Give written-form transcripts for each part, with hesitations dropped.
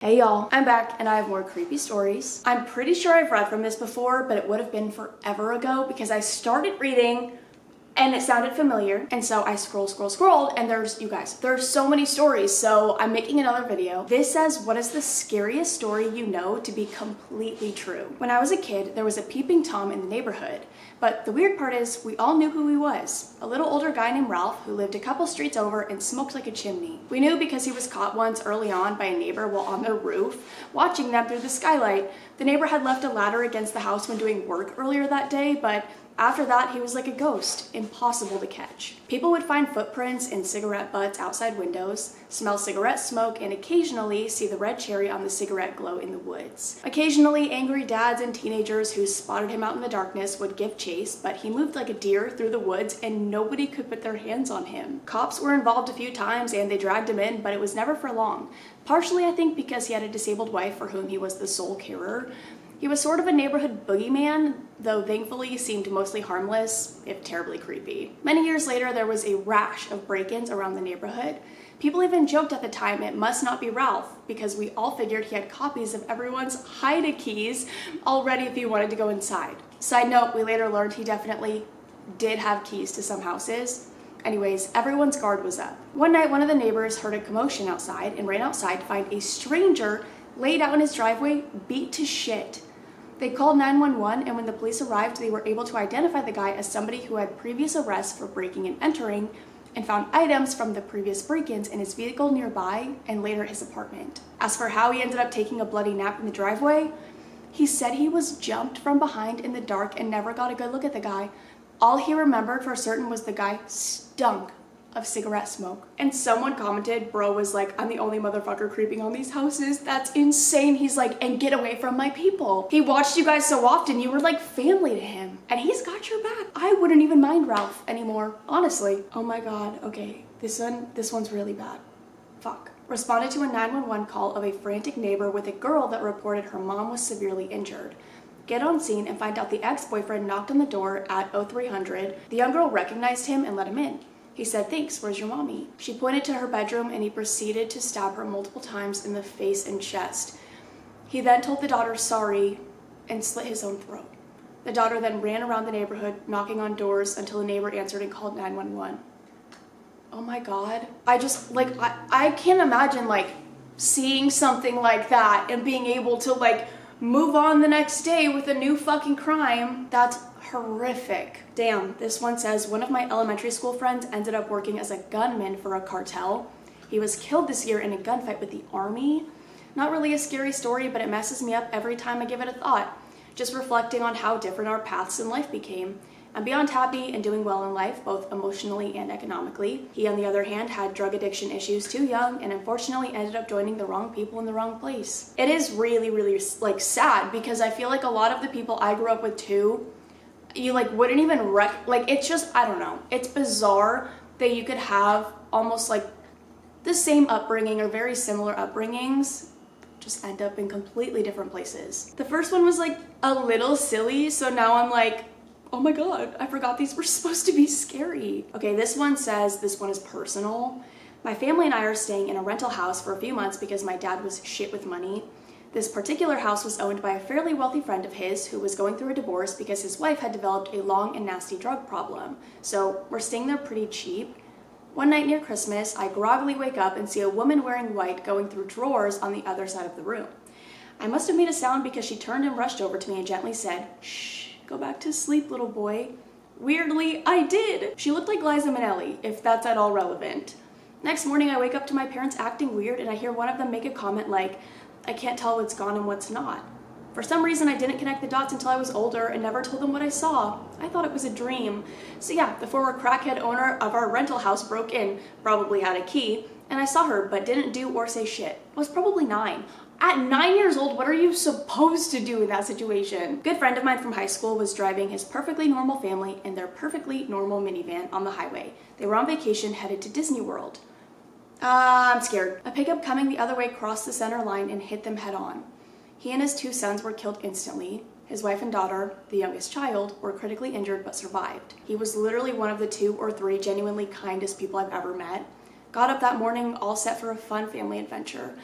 Hey y'all, I'm back and I have more creepy stories. I'm pretty sure I've read from this before, but it would have been forever ago because I started reading and it sounded familiar. And so I scrolled and there's so many stories. So I'm making another video. This says, what is the scariest story you know to be completely true? When I was a kid, there was a peeping Tom in the neighborhood. But the weird part is we all knew who he was. A little older guy named Ralph who lived a couple streets over and smoked like a chimney. We knew because he was caught once early on by a neighbor while on their roof, watching them through the skylight. The neighbor had left a ladder against the house when doing work earlier that day, but after that, he was like a ghost, impossible to catch. People would find footprints in cigarette butts outside windows, smell cigarette smoke, and occasionally see the red cherry on the cigarette glow in the woods. Occasionally, angry dads and teenagers who spotted him out in the darkness would give chase, but he moved like a deer through the woods and nobody could put their hands on him. Cops were involved a few times and they dragged him in, but it was never for long. Partially, I think, because he had a disabled wife for whom he was the sole carer. He was sort of a neighborhood boogeyman, though thankfully seemed mostly harmless, if terribly creepy. Many years later, there was a rash of break-ins around the neighborhood. People even joked at the time it must not be Ralph, because we all figured he had copies of everyone's hide keys already if he wanted to go inside. Side note, we later learned he definitely did have keys to some houses. Anyways, everyone's guard was up. One night, one of the neighbors heard a commotion outside and ran outside to find a stranger laid out in his driveway, beat to shit. They called 911, and when the police arrived, they were able to identify the guy as somebody who had previous arrests for breaking and entering and found items from the previous break-ins in his vehicle nearby and later his apartment. As for how he ended up taking a bloody nap in the driveway, he said he was jumped from behind in the dark and never got a good look at the guy. All he remembered for certain was the guy stunk of cigarette smoke. And someone commented, bro was like, I'm the only motherfucker creeping on these houses. That's insane. He's like, and get away from my people. He watched you guys so often, you were like family to him. And he's got your back. I wouldn't even mind Ralph anymore, honestly. Oh my God, okay, this one's really bad. Fuck. Responded to a 911 call of a frantic neighbor with a girl that reported her mom was severely injured. Get on scene and find out the ex-boyfriend knocked on the door at 0300. The young girl recognized him and let him in. He said, thanks, where's your mommy? She pointed to her bedroom and he proceeded to stab her multiple times in the face and chest. He then told the daughter sorry and slit his own throat. The daughter then ran around the neighborhood, knocking on doors until a neighbor answered and called 911. Oh my God. I can't imagine like seeing something like that and being able to like move on the next day with a new fucking crime. That's horrific. Damn, this one says, one of my elementary school friends ended up working as a gunman for a cartel. He was killed this year in a gunfight with the army. Not really a scary story, but it messes me up every time I give it a thought. Just reflecting on how different our paths in life became. I'm beyond happy and doing well in life, both emotionally and economically. He, on the other hand, had drug addiction issues too young and unfortunately ended up joining the wrong people in the wrong place. It is really, really like sad because I feel like a lot of the people I grew up with too, you like wouldn't even it's just, I don't know. It's bizarre that you could have almost like the same upbringing or very similar upbringings, just end up in completely different places. The first one was like a little silly, so now I'm like, oh my God, I forgot these were supposed to be scary. Okay, this one says, this one is personal. My family and I are staying in a rental house for a few months because my dad was shit with money. This particular house was owned by a fairly wealthy friend of his who was going through a divorce because his wife had developed a long and nasty drug problem. So we're staying there pretty cheap. One night near Christmas, I groggily wake up and see a woman wearing white going through drawers on the other side of the room. I must have made a sound because she turned and rushed over to me and gently said, shh, go back to sleep, little boy. Weirdly, I did. She looked like Liza Minnelli, if that's at all relevant. Next morning, I wake up to my parents acting weird and I hear one of them make a comment like, I can't tell what's gone and what's not. For some reason, I didn't connect the dots until I was older and never told them what I saw. I thought it was a dream. So yeah, the former crackhead owner of our rental house broke in, probably had a key, and I saw her but didn't do or say shit. I was probably 9. At 9 years old, what are you supposed to do in that situation? A good friend of mine from high school was driving his perfectly normal family in their perfectly normal minivan on the highway. They were on vacation headed to Disney World. I'm scared. A pickup coming the other way crossed the center line and hit them head on. He and his 2 sons were killed instantly. His wife and daughter, the youngest child, were critically injured but survived. He was literally one of the 2 or 3 genuinely kindest people I've ever met. Got up that morning all set for a fun family adventure.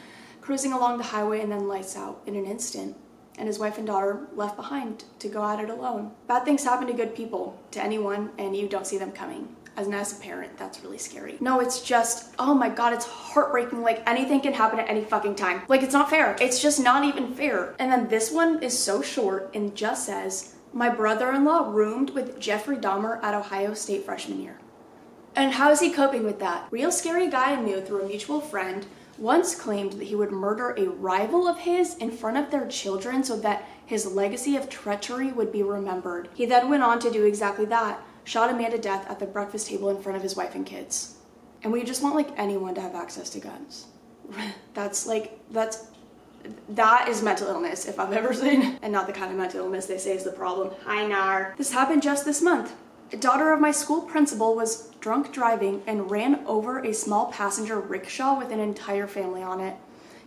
cruising along the highway and then lights out in an instant. And his wife and daughter left behind to go at it alone. Bad things happen to good people, to anyone, and you don't see them coming. As a parent, that's really scary. No, it's just, oh my God, it's heartbreaking. Like, anything can happen at any fucking time. Like, it's not fair. It's just not even fair. And then this one is so short and just says, my brother-in-law roomed with Jeffrey Dahmer at Ohio State freshman year. And how is he coping with that? Real scary guy I knew through a mutual friend once claimed that he would murder a rival of his in front of their children so that his legacy of treachery would be remembered. He then went on to do exactly that. Shot a man to death at the breakfast table in front of his wife and kids. And we just want like anyone to have access to guns. That is mental illness if I've ever seen. And not the kind of mental illness they say is the problem. Hi, Nar. This happened just this month. A daughter of my school principal was drunk driving and ran over a small passenger rickshaw with an entire family on it.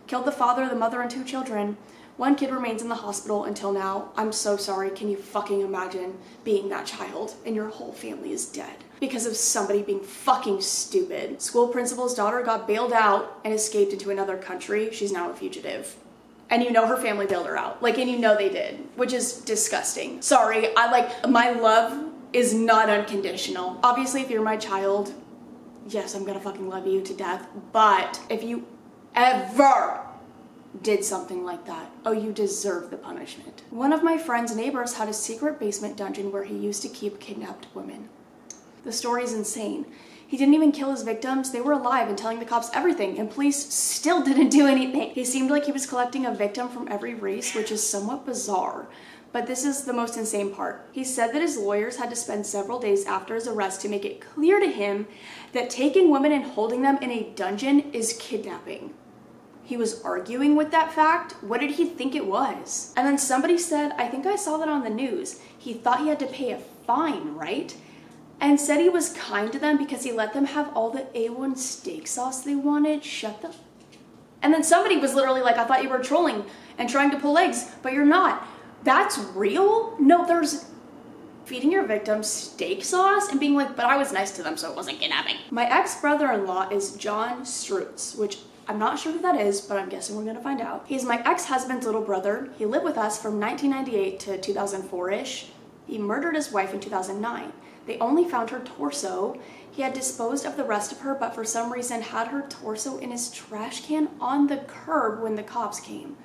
Killed the father, the mother, and 2 children. 1 kid remains in the hospital until now. I'm so sorry. Can you fucking imagine being that child and your whole family is dead because of somebody being fucking stupid? School principal's daughter got bailed out and escaped into another country. She's now a fugitive. And you know her family bailed her out. Like, and you know they did, which is disgusting. Sorry, my love is not unconditional. Obviously, if you're my child, yes, I'm gonna fucking love you to death. But if you ever did something like that, oh, you deserve the punishment. One of my friend's neighbors had a secret basement dungeon where he used to keep kidnapped women. The story's insane. He didn't even kill his victims. They were alive and telling the cops everything, and police still didn't do anything. He seemed like he was collecting a victim from every race, which is somewhat bizarre. But this is the most insane part. He said that his lawyers had to spend several days after his arrest to make it clear to him that taking women and holding them in a dungeon is kidnapping. He was arguing with that fact. What did he think it was? And then somebody said, I think I saw that on the news. He thought he had to pay a fine, right? And said he was kind to them because he let them have all the A1 steak sauce they wanted. Shut the... And then somebody was literally like, I thought you were trolling and trying to pull legs, but you're not. That's real? No, there's feeding your victims steak sauce and being like, but I was nice to them, so it wasn't kidnapping. My ex-brother-in-law is John Strutz, which I'm not sure who that is, but I'm guessing we're gonna find out. He's my ex-husband's little brother. He lived with us from 1998 to 2004-ish. He murdered his wife in 2009. They only found her torso. He had disposed of the rest of her, but for some reason had her torso in his trash can on the curb when the cops came.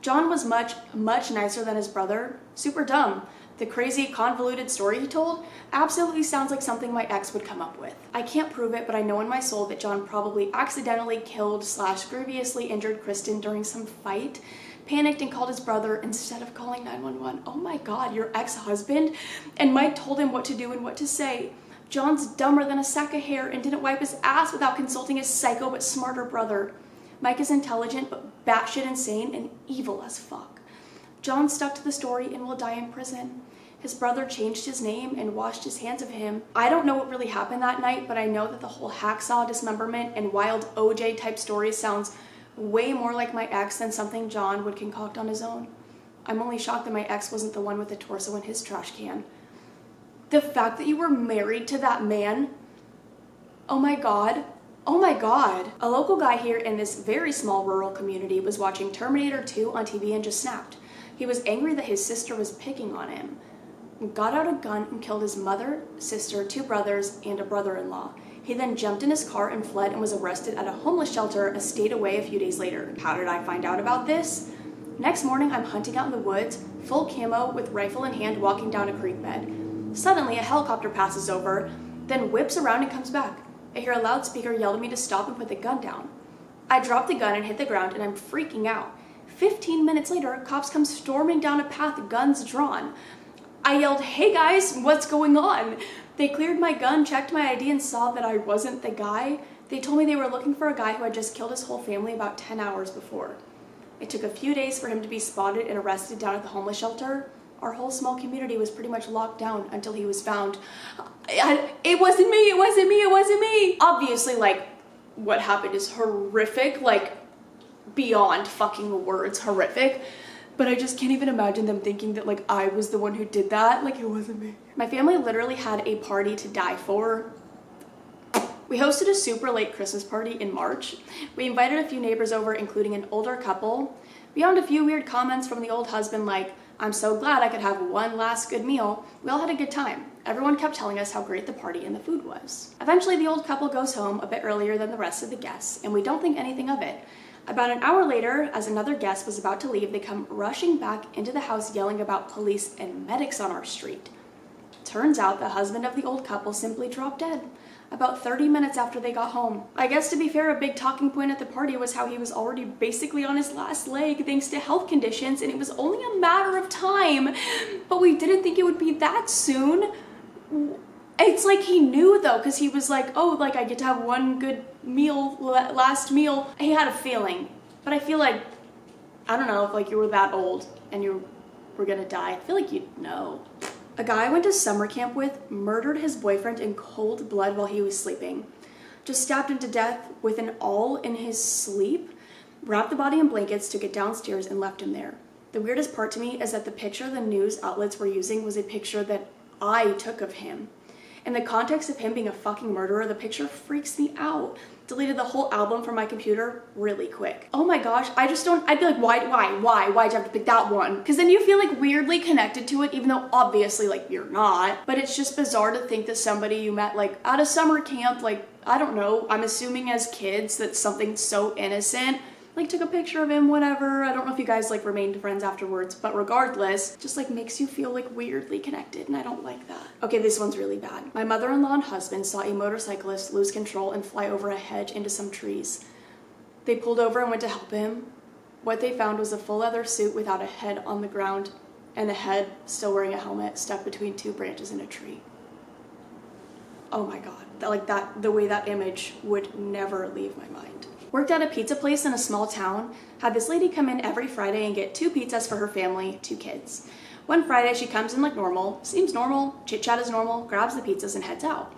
John was much nicer than his brother. Super dumb. The crazy, convoluted story he told absolutely sounds like something my ex would come up with. I can't prove it, but I know in my soul that John probably accidentally killed / grievously injured Kristen during some fight, panicked and called his brother instead of calling 911. Oh my God, your ex-husband? And Mike told him what to do and what to say. John's dumber than a sack of hair and didn't wipe his ass without consulting his psycho but smarter brother. Mike is intelligent but batshit insane and evil as fuck. John stuck to the story and will die in prison. His brother changed his name and washed his hands of him. I don't know what really happened that night, but I know that the whole hacksaw dismemberment and wild OJ type story sounds way more like my ex than something John would concoct on his own. I'm only shocked that my ex wasn't the one with the torso in his trash can. The fact that you were married to that man, oh my God. Oh my God. A local guy here in this very small rural community was watching Terminator 2 on TV and just snapped. He was angry that his sister was picking on him. Got out a gun and killed his mother, sister, 2 brothers, and a brother-in-law. He then jumped in his car and fled and was arrested at a homeless shelter a state away a few days later. How did I find out about this? Next morning, I'm hunting out in the woods, full camo with rifle in hand, walking down a creek bed. Suddenly, a helicopter passes over, then whips around and comes back. I hear a loudspeaker yell to me to stop and put the gun down. I drop the gun and hit the ground and I'm freaking out. 15 minutes later, cops come storming down a path, guns drawn. I yelled, "Hey guys, what's going on?" They cleared my gun, checked my ID, and saw that I wasn't the guy. They told me they were looking for a guy who had just killed his whole family about 10 hours before. It took a few days for him to be spotted and arrested down at the homeless shelter. Our whole small community was pretty much locked down until he was found. It wasn't me, it wasn't me, it wasn't me. Obviously, like, what happened is horrific, like, beyond fucking words horrific. But I just can't even imagine them thinking that, like, I was the one who did that. Like, it wasn't me. My family literally had a party to die for. We hosted a super late Christmas party in March. We invited a few neighbors over, including an older couple. Beyond a few weird comments from the old husband like, "I'm so glad I could have one last good meal," we all had a good time. Everyone kept telling us how great the party and the food was. Eventually, the old couple goes home a bit earlier than the rest of the guests, and we don't think anything of it. About an hour later, as another guest was about to leave, they come rushing back into the house yelling about police and medics on our street. Turns out the husband of the old couple simply dropped dead about 30 minutes after they got home. I guess to be fair, a big talking point at the party was how he was already basically on his last leg thanks to health conditions, and it was only a matter of time. But we didn't think it would be that soon. It's like he knew though, because he was like, oh, like I get to have one good meal, last meal. He had a feeling, but I feel like, I don't know, if like you were that old and you were gonna die, I feel like you'd know. A guy I went to summer camp with murdered his boyfriend in cold blood while he was sleeping. Just stabbed him to death with an awl in his sleep, wrapped the body in blankets, took it downstairs, and left him there. The weirdest part to me is that the picture the news outlets were using was a picture that I took of him. In the context of him being a fucking murderer, the picture freaks me out. Deleted the whole album from my computer really quick. Oh my gosh, I'd be like, why'd you have to pick that one? Because then you feel like weirdly connected to it, even though obviously like you're not. But it's just bizarre to think that somebody you met like at a summer camp, like, I don't know, I'm assuming as kids that something so innocent, like took a picture of him, whatever. I don't know if you guys like remained friends afterwards, but regardless, just like makes you feel like weirdly connected, and I don't like that. Okay, this one's really bad. My mother-in-law and husband saw a motorcyclist lose control and fly over a hedge into some trees. They pulled over and went to help him. What they found was a full leather suit without a head on the ground, and the head, still wearing a helmet, stuck between two branches in a tree. Oh my god, the way that image would never leave my mind. Worked at a pizza place in a small town, had this lady come in every Friday and get 2 pizzas for her family, 2 kids. One Friday she comes in like normal, seems normal, chit chat is normal, grabs the pizzas and heads out.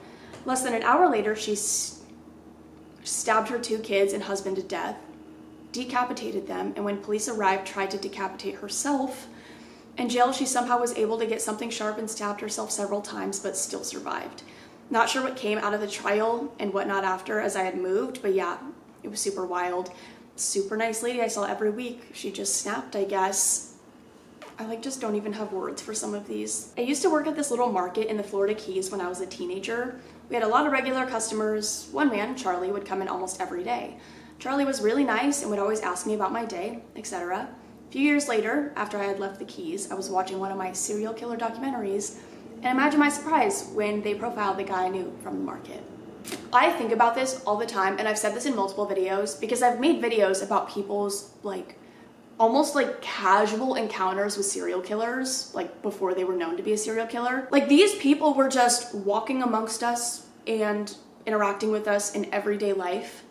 Less than an hour later she stabbed her 2 kids and husband to death, decapitated them, and when police arrived tried to decapitate herself. In jail she somehow was able to get something sharp and stabbed herself several times but still survived. Not sure what came out of the trial and whatnot after as I had moved, but yeah, it was super wild. Super nice lady I saw every week. She just snapped, I guess. I just don't even have words for some of these. I used to work at this little market in the Florida Keys when I was a teenager. We had a lot of regular customers. One man, Charlie, would come in almost every day. Charlie was really nice and would always ask me about my day, etc. A few years later, after I had left the Keys, I was watching one of my serial killer documentaries, and imagine my surprise when they profiled the guy I knew from the market. I think about this all the time, and I've said this in multiple videos because I've made videos about people's almost casual encounters with serial killers, before they were known to be a serial killer. These people were just walking amongst us and interacting with us in everyday life,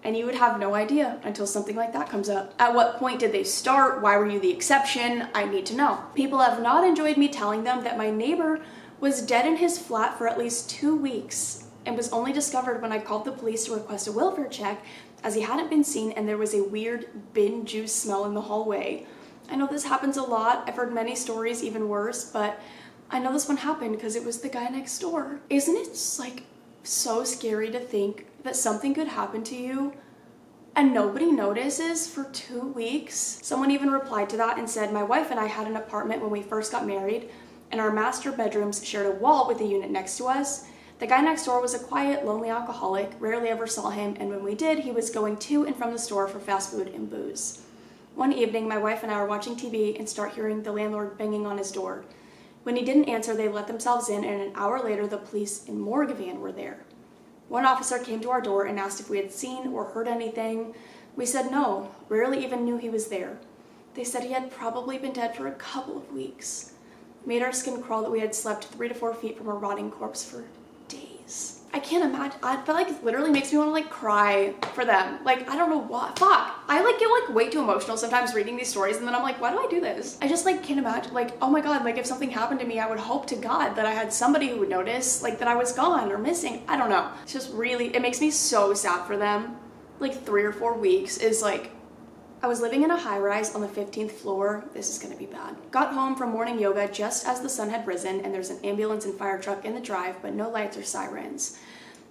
and you would have no idea until something like that comes up. At what point did they start? Why were you the exception? I need to know. People have not enjoyed me telling them that my neighbor was dead in his flat for at least 2 weeks and was only discovered when I called the police to request a welfare check, as he hadn't been seen and there was a weird bin juice smell in the hallway. I know this happens a lot. I've heard many stories even worse, but I know this one happened because it was the guy next door. Isn't it so scary to think that something could happen to you and nobody notices for 2 weeks? Someone even replied to that and said, my wife and I had an apartment when we first got married, and our master bedrooms shared a wall with the unit next to us. The guy next door was a quiet, lonely alcoholic, rarely ever saw him, and when we did, he was going to and from the store for fast food and booze. One evening, my wife and I were watching TV and start hearing the landlord banging on his door. When he didn't answer, they let themselves in, and an hour later, the police in morgue van were there. One officer came to our door and asked if we had seen or heard anything. We said no, rarely even knew he was there. They said he had probably been dead for a couple of weeks. Made our skin crawl that we had slept 3 to 4 feet from a rotting corpse for days. I can't imagine. I feel like it literally makes me want to cry for them. I don't know what. Fuck. I get way too emotional sometimes reading these stories, and then I'm like, why do I do this? I just can't imagine. Oh my god, if something happened to me, I would hope to God that I had somebody who would notice, that I was gone or missing. I don't know. It's just really, it makes me so sad for them. 3 or 4 weeks is I was living in a high-rise on the 15th floor. This is gonna be bad. Got home from morning yoga just as the sun had risen, and there's an ambulance and fire truck in the drive, but no lights or sirens.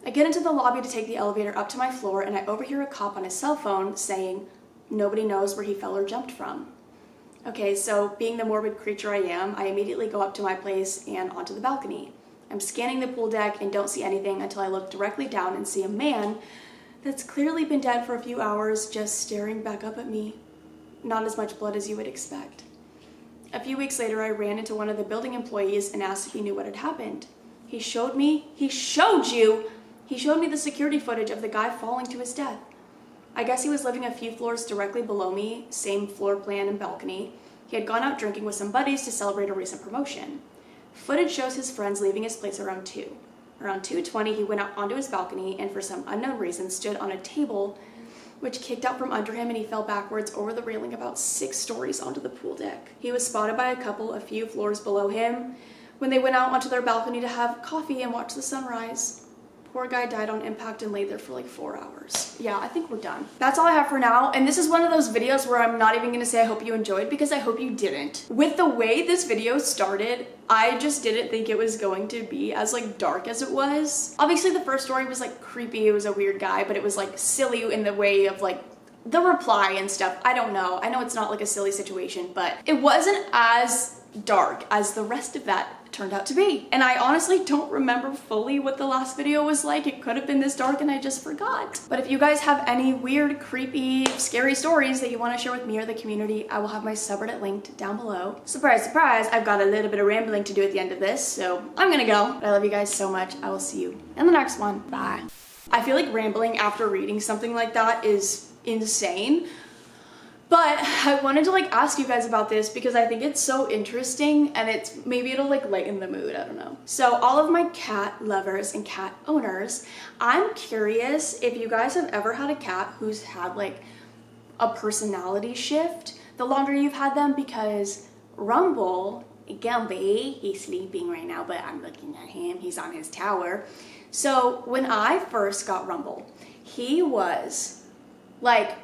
I get into the lobby to take the elevator up to my floor, and I overhear a cop on his cell phone saying nobody knows where he fell or jumped from. Okay, so being the morbid creature I am, I immediately go up to my place and onto the balcony. I'm scanning the pool deck and don't see anything until I look directly down and see a man that's clearly been dead for a few hours just staring back up at me. Not as much blood as you would expect. A few weeks later, I ran into one of the building employees and asked if he knew what had happened. He showed me the security footage of the guy falling to his death. I guess he was living a few floors directly below me, same floor plan and balcony. He had gone out drinking with some buddies to celebrate a recent promotion. Footage shows his friends leaving his place around 2. Around 2:20, he went out onto his balcony and for some unknown reason stood on a table which kicked out from under him, and he fell backwards over the railing about 6 stories onto the pool deck. He was spotted by a couple a few floors below him when they went out onto their balcony to have coffee and watch the sunrise. Poor guy died on impact and laid there for like 4 hours. Yeah, I think we're done. That's all I have for now, and this is one of those videos where I'm not even gonna say I hope you enjoyed, because I hope you didn't. With the way this video started, I just didn't think it was going to be as like dark as it was. Obviously the first story was like creepy, it was a weird guy, but it was like silly in the way of like the reply and stuff. I don't know. I know it's not like a silly situation, but it wasn't as dark as the rest of that turned out to be. And I honestly don't remember fully what the last video was like. It could have been this dark and I just forgot. But if you guys have any weird, creepy, scary stories that you want to share with me or the community, I will have my subreddit linked down below. Surprise, surprise, I've got a little bit of rambling to do at the end of this, so I'm gonna go. But I love you guys so much. I will see you in the next one. Bye. I feel like rambling after reading something like that is insane. But I wanted to like ask you guys about this because I think it's so interesting, and maybe it'll like lighten the mood, I don't know. So all of my cat lovers and cat owners, I'm curious if you guys have ever had a cat who's had like a personality shift the longer you've had them, because Rumble, Gumby, he's sleeping right now, but I'm looking at him, he's on his tower. So when I first got Rumble, he was like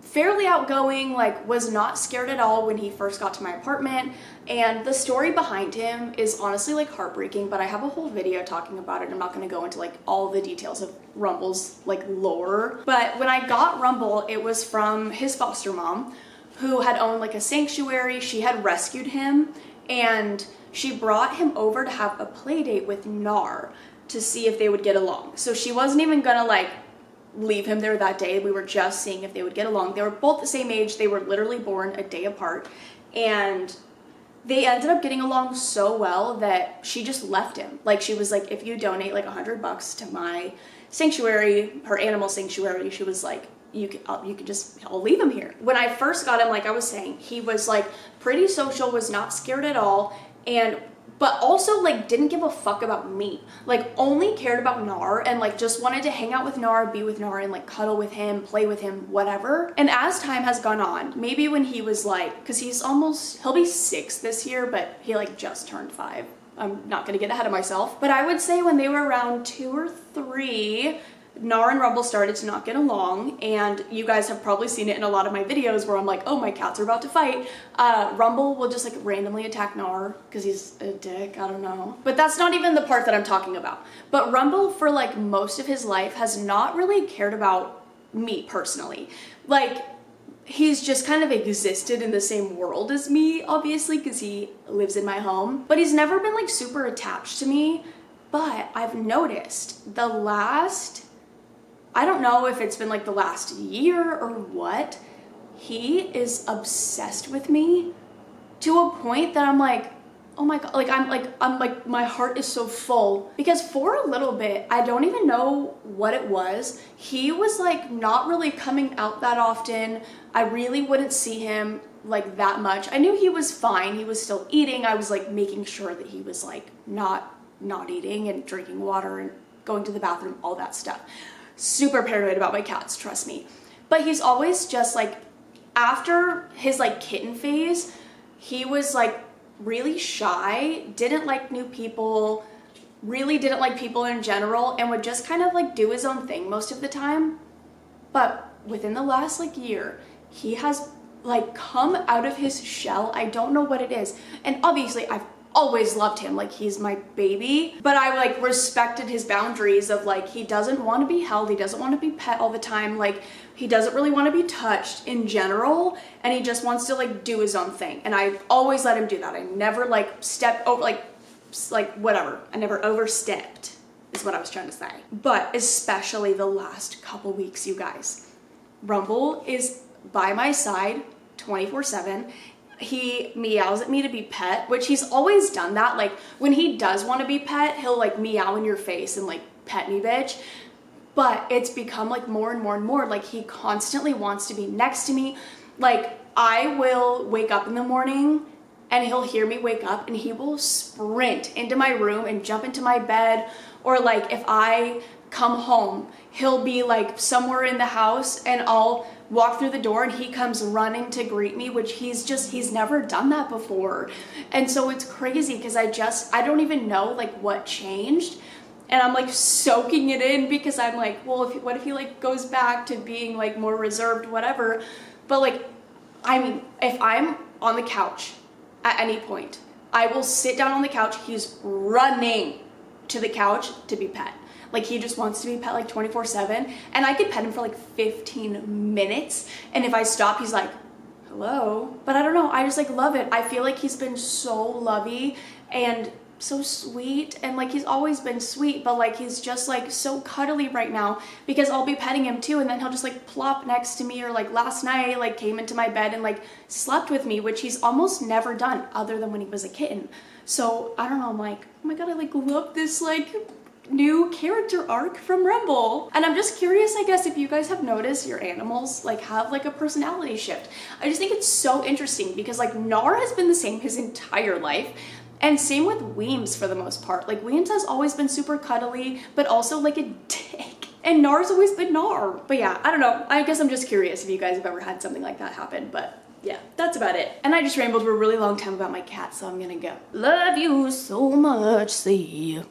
fairly outgoing, like was not scared at all when he first got to my apartment, and the story behind him is honestly like heartbreaking, but I have a whole video talking about it. I'm not going to go into like all the details of Rumble's like lore, but when I got Rumble, it was from his foster mom who had owned like a sanctuary. She had rescued him and she brought him over to have a play date with Nar to see if they would get along. So she wasn't even gonna like leave him there that day. We were just seeing if they would get along. They were both the same age. They were literally born a day apart, and they ended up getting along so well that she just left him. Like, she was like, if you donate like $100 to my sanctuary, her animal sanctuary, she was like, I'll leave him here. When I first got him, like I was saying, he was like pretty social, was not scared at all, but also like didn't give a fuck about me. Like only cared about Nar and like just wanted to hang out with Nar, be with Nar, and like cuddle with him, play with him, whatever. And as time has gone on, maybe when he was like, cause he'll be 6 this year, but he like just turned 5. I'm not gonna get ahead of myself. But I would say when they were around 2 or 3, Nar and Rumble started to not get along, and you guys have probably seen it in a lot of my videos where I'm like, oh, my cats are about to fight. Rumble will just like randomly attack Nar because he's a dick, I don't know. But that's not even the part that I'm talking about. But Rumble, for like most of his life, has not really cared about me personally. Like, he's just kind of existed in the same world as me, obviously, because he lives in my home. But he's never been like super attached to me. But I've noticed I don't know if it's been like the last year or what, he is obsessed with me to a point that I'm like, oh my God, I'm like, my heart is so full. Because for a little bit, I don't even know what it was. He was like not really coming out that often. I really wouldn't see him like that much. I knew he was fine. He was still eating. I was like making sure that he was like not eating and drinking water and going to the bathroom, all that stuff. Super paranoid about my cats, trust me. But he's always just like, after his like kitten phase, he was like really shy, didn't like new people, really didn't like people in general, and would just kind of like do his own thing most of the time. But within the last like year, he has like come out of his shell. I don't know what it is. And obviously I've always loved him, like he's my baby, but I like respected his boundaries of like he doesn't want to be held, he doesn't want to be pet all the time, like he doesn't really want to be touched in general, and he just wants to like do his own thing. And I always let him do that. I never like stepped over, like whatever, I never overstepped is what I was trying to say. But especially the last couple weeks, you guys, Rumble is by my side 24/7. He meows at me to be pet, which he's always done that. Like when he does want to be pet, he'll like meow in your face and like pet me, bitch. But it's become like more and more and more like he constantly wants to be next to me. Like I will wake up in the morning and he'll hear me wake up and he will sprint into my room and jump into my bed. Or like if I come home, he'll be like somewhere in the house and I'll walk through the door and he comes running to greet me, which he's never done that before. And so it's crazy because I don't even know like what changed. And I'm like soaking it in because I'm like, well, what if he like goes back to being like more reserved, whatever. But like, I mean, if I'm on the couch at any point, I will sit down on the couch. He's running to the couch to be pet. Like he just wants to be pet like 24/7, and I could pet him for like 15 minutes. And if I stop, he's like, hello. But I don't know, I just like love it. I feel like he's been so lovey and so sweet, and like he's always been sweet, but like he's just like so cuddly right now because I'll be petting him too, and then he'll just like plop next to me. Or like last night, like came into my bed and like slept with me, which he's almost never done other than when he was a kitten. So I don't know, I'm like, oh my god, I like love this like new character arc from Rumble. And I'm just curious, I guess, if you guys have noticed your animals like have like a personality shift. I just think it's so interesting because like Nar has been the same his entire life. And same with Weems for the most part. Like Weems has always been super cuddly, but also like a dick. And Nar's always been Nar. But yeah, I don't know. I guess I'm just curious if you guys have ever had something like that happen. But yeah, that's about it. And I just rambled for a really long time about my cat, so I'm gonna go. Love you so much. See you.